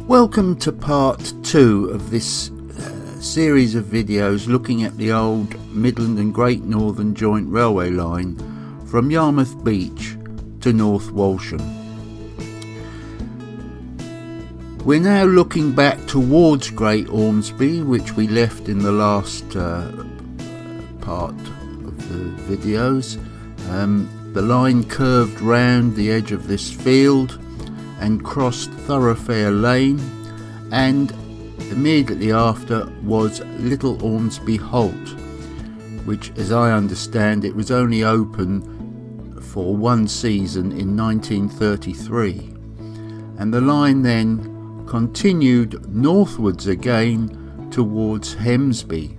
Welcome to part 2 of this series of videos looking at the old Midland and Great Northern Joint Railway line from Yarmouth Beach to North Walsham. We're now looking back towards Great Ormsby, which we left in the last part of the videos. The line curved round the edge of this field and crossed Thoroughfare Lane, and immediately after was Little Ormsby Halt, which, as I understand it, was only open for one season in 1933, and the line then continued northwards again towards Hemsby,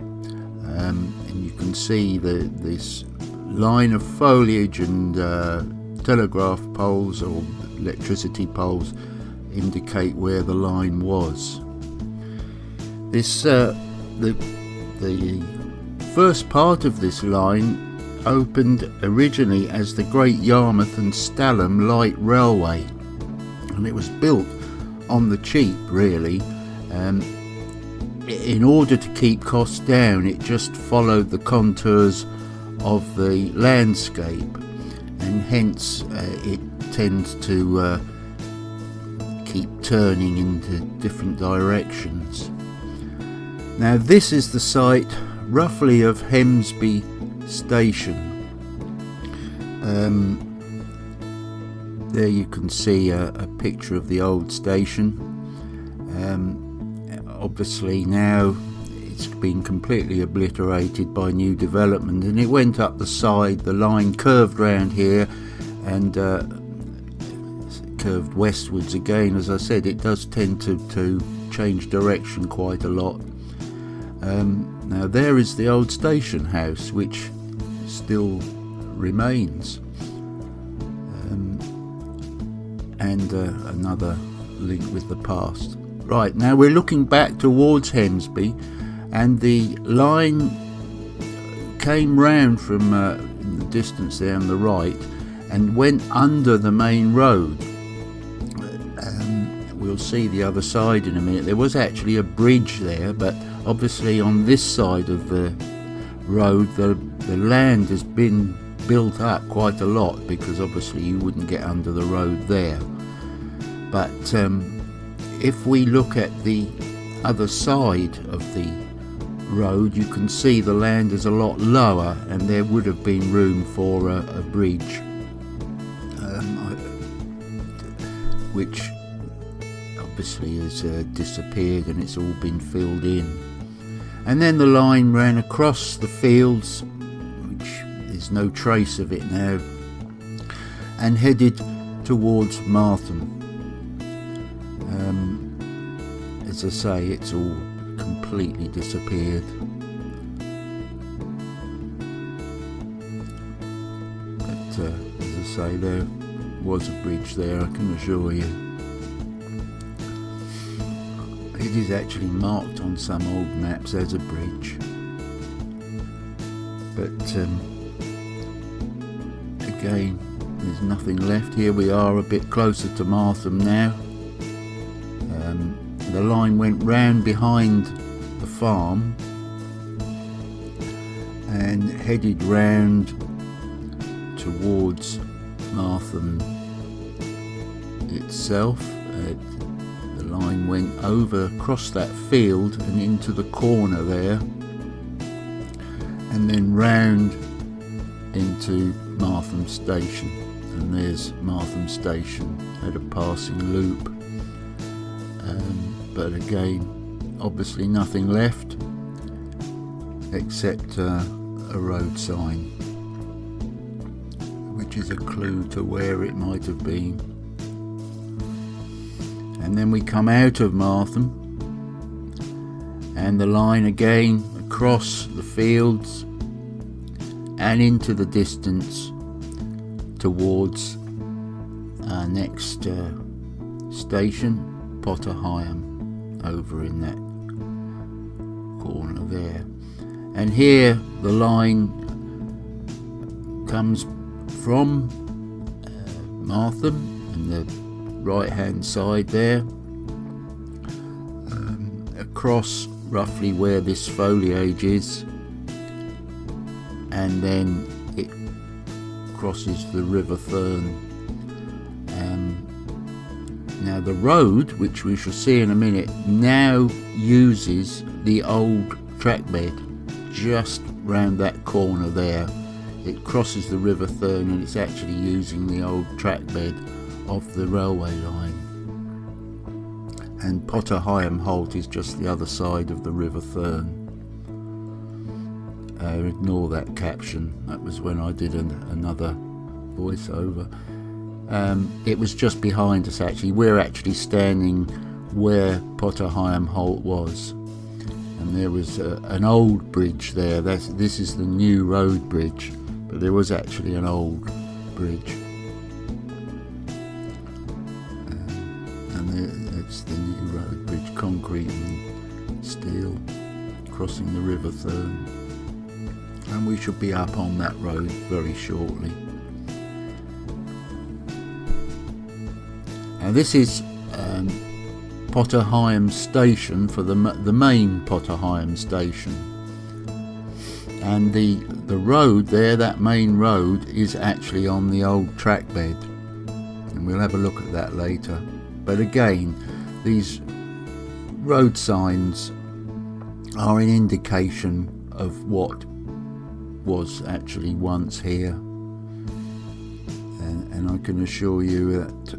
and you can see this line of foliage and telegraph poles or electricity poles indicate where the line was. This the first part of this line opened originally as the Great Yarmouth and Stalin Light Railway, and it was built on the cheap, really. In order to keep costs down, it just followed the contours of the landscape, and hence it tends to keep turning into different directions. Now this is the site roughly of Hemsby Station. There you can see a picture of the old station. Obviously now it's been completely obliterated by new development, and it went up the side. The line curved round here and curved westwards again. As I said, it does tend to change direction quite a lot. Now there is the old station house, which still remains, and another link with the past. Right, now we're looking back towards Hemsby, and the line came round from the distance there on the right and went under the main road. We'll see the other side in a minute. There was actually a bridge there, but obviously on this side of the road the land has been built up quite a lot, because obviously you wouldn't get under the road there. But if we look at the other side of the road, you can see the land is a lot lower, and there would have been room for a bridge, which obviously has disappeared, and it's all been filled in. And then the line ran across the fields, which there's no trace of it now, and headed towards Melton. As I say, it's all completely disappeared. But as I say, there was a bridge there, I can assure you. It is actually marked on some old maps as a bridge. But again, there's nothing left. Here we are a bit closer to Melton now. The line went round behind the farm and headed round towards Melton itself. The line went over across that field and into the corner there, and then round into Yarmouth Station. And there's Yarmouth Station at a passing loop. But again, obviously nothing left except a road sign, which is a clue to where it might have been. And then we come out of Melton, and the line again across the fields and into the distance towards our next station, Higham, over in that corner there. And here the line comes from Melton and the right hand side there, across roughly where this foliage is, and then it crosses the River Thurne. Now the road, which we shall see in a minute, now uses the old track bed just round that corner there. It crosses the River Thurne and it's actually using the old track bed of the railway line. And Higham Holt is just the other side of the River Thurne. Ignore that caption, that was when I did another voiceover. It was just behind us actually. We're actually standing where Higham Holt was, and there was an old bridge there. This is the new road bridge, but there was actually an old bridge, and it's the new road bridge, concrete and steel, crossing the River Thurne, and we should be up on that road very shortly. Now this is Higham Station, for the main Higham Station, and the road there, that main road, is actually on the old track bed, and we'll have a look at that later. But again, these road signs are an indication of what was actually once here, and I can assure you that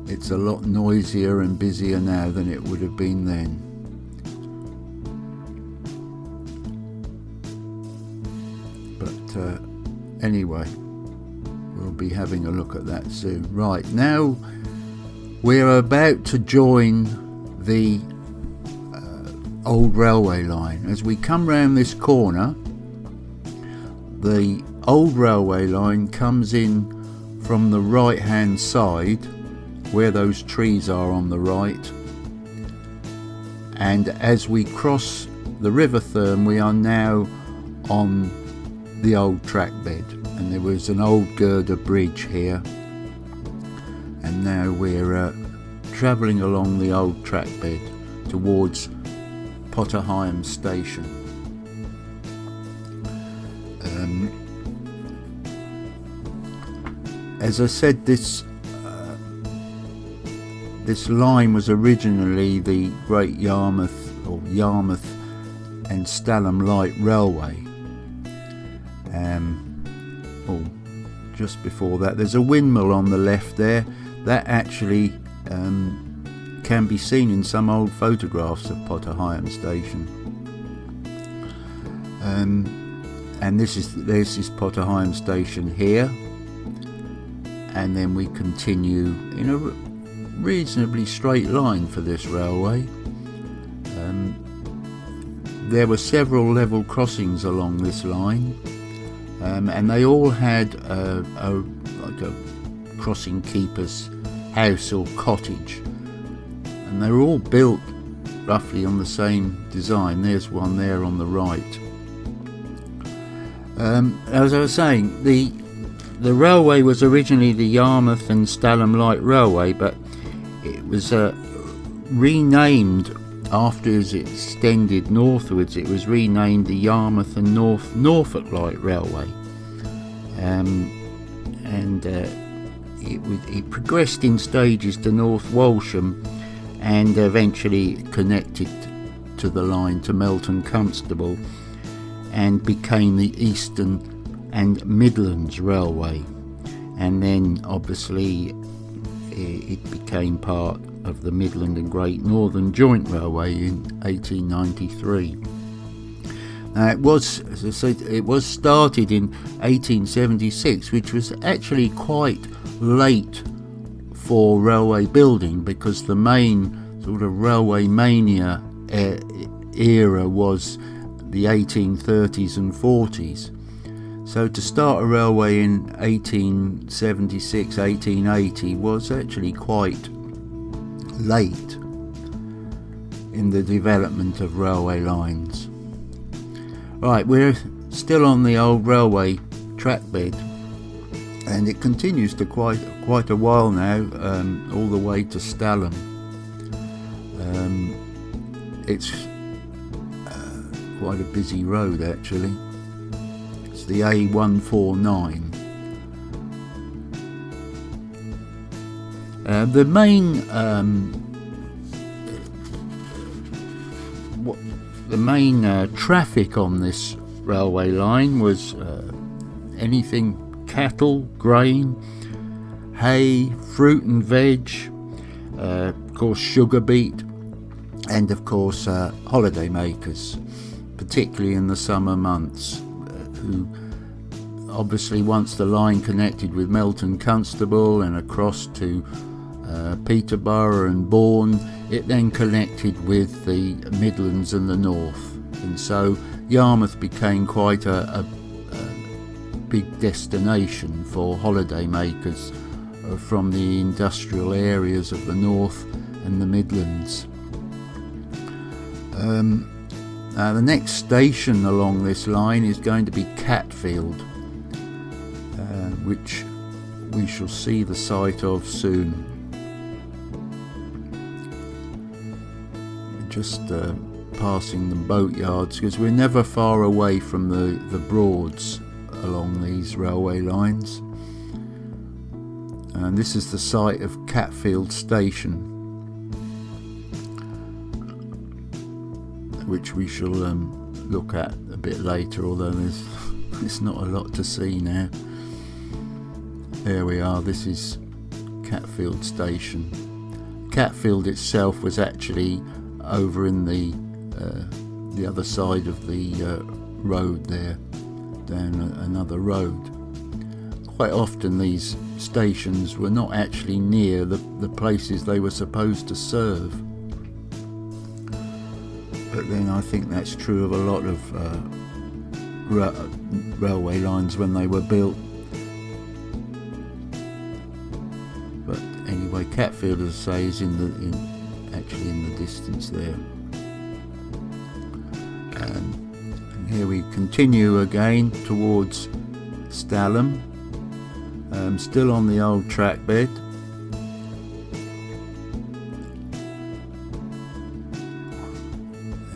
it's a lot noisier and busier now than it would have been then. But anyway, we'll be having a look at that soon. Right, now we're about to join the old railway line. As we come round this corner, the old railway line comes in from the right hand side, where those trees are on the right, and as we cross the River Thurne, we are now on the old track bed, and there was an old girder bridge here, and now we're travelling along the old track bed towards Higham Station. As I said, this line was originally the Great Yarmouth and Stalin Light Railway. Just before that, there's a windmill on the left there. That actually can be seen in some old photographs of Higham Station. And this is Higham Station here, and then we continue in a reasonably straight line for this railway. There were several level crossings along this line, and they all had like a crossing keeper's house or cottage, and they were all built roughly on the same design. There's one there on the right. As I was saying, the railway was originally the Yarmouth and Stalin Light Railway, but it was renamed after as it extended northwards. It was renamed the Yarmouth and Norfolk Light Railway, it progressed in stages to North Walsham, and eventually connected to the line to Melton Contstable, and became the Eastern and Midlands Railway, and then obviously it became part of the Midland and Great Northern Joint Railway in 1893. Now it was, as I said, it was started in 1876, which was actually quite late for railway building, because the main sort of railway mania era was the 1830s and 40s. So to start a railway in 1876, 1880 was actually quite late in the development of railway lines. Right, we're still on the old railway track bed, and it continues to quite a while now, all the way to Stalin. it's quite a busy road actually. It's the A149. The main traffic on this railway line was anything cattle, grain, hay, fruit and veg, of course sugar beet, and of course holiday makers, particularly in the summer months, who obviously once the line connected with Melton, Contstable and across to Peterborough and Bourne, it then connected with the Midlands and the North, and so Yarmouth became quite a big destination for holiday makers from the industrial areas of the North and the Midlands. The next station along this line is going to be Catfield, which we shall see the site of soon. Just passing the boatyards, because we're never far away from the Broads along these railway lines. And this is the site of Catfield Station, which we shall look at a bit later, although there's not a lot to see now. There we are, this is Catfield Station. Catfield itself was actually over in the other side of the road there, down another road. Quite often these stations were not actually near the places they were supposed to serve, but then I think that's true of a lot of railway lines when they were built. But anyway, Catfield, as I say, is actually in the distance there. And here we continue again towards Stalin, still on the old track bed.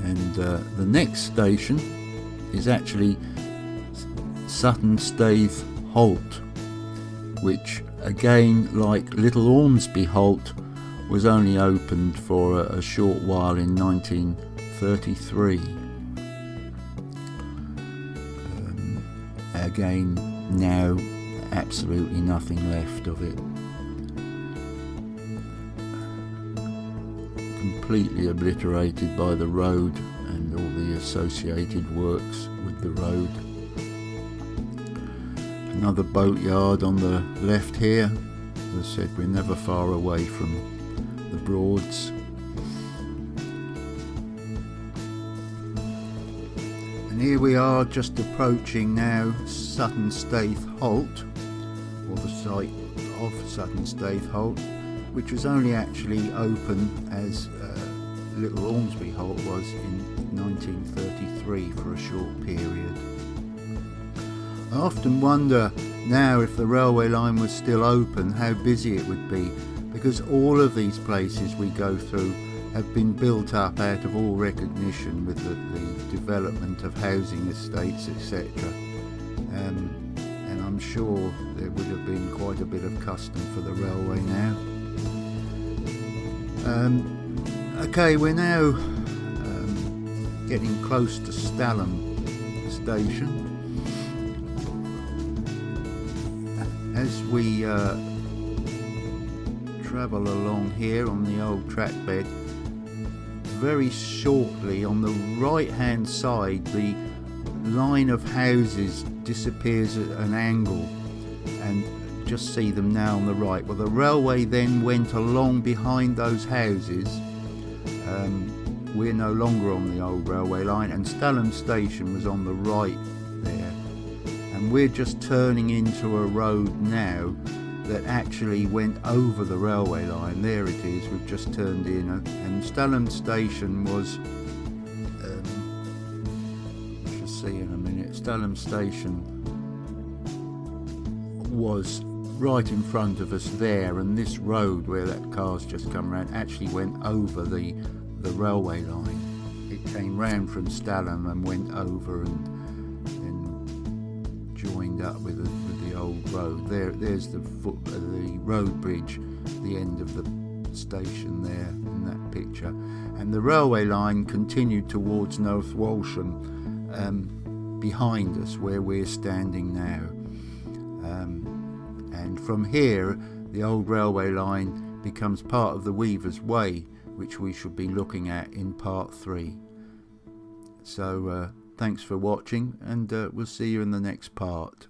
And the next station is actually Sutton Holt, which again, like Little Ormsby Holt, was only opened for a short while in 1933. Again, now absolutely nothing left of it. Completely obliterated by the road and all the associated works with the road. Another boatyard on the left here. As I said, we're never far away from the Broads. And here we are just approaching now Sutton Holt, or the site of Sutton Holt, which was only actually open as Little Ormsby Holt was in 1933 for a short period. I often wonder now, if the railway line was still open, how busy it would be, because all of these places we go through have been built up out of all recognition with the development of housing estates, etc. And I'm sure there would have been quite a bit of custom for the railway now. Okay, we're now getting close to Stalin Station. As we travel along here on the old track bed, very shortly on the right hand side the line of houses disappears at an angle, and just see them now on the right. Well, the railway then went along behind those houses. We're no longer on the old railway line, and Stalin Station was on the right there, and we're just turning into a road now that actually went over the railway line. There it is, we've just turned in, and Stalin Station was, we shall see in a minute, Stalin Station was right in front of us there, and this road where that car's just come around actually went over the railway line. came round from Stalin and went over and joined up with the old road. There's the road bridge, the end of the station there in that picture, and the railway line continued towards North Walsham behind us where we're standing now, and from here the old railway line becomes part of the Weaver's Way, which we should be looking at in part 3. So thanks for watching, and we'll see you in the next part.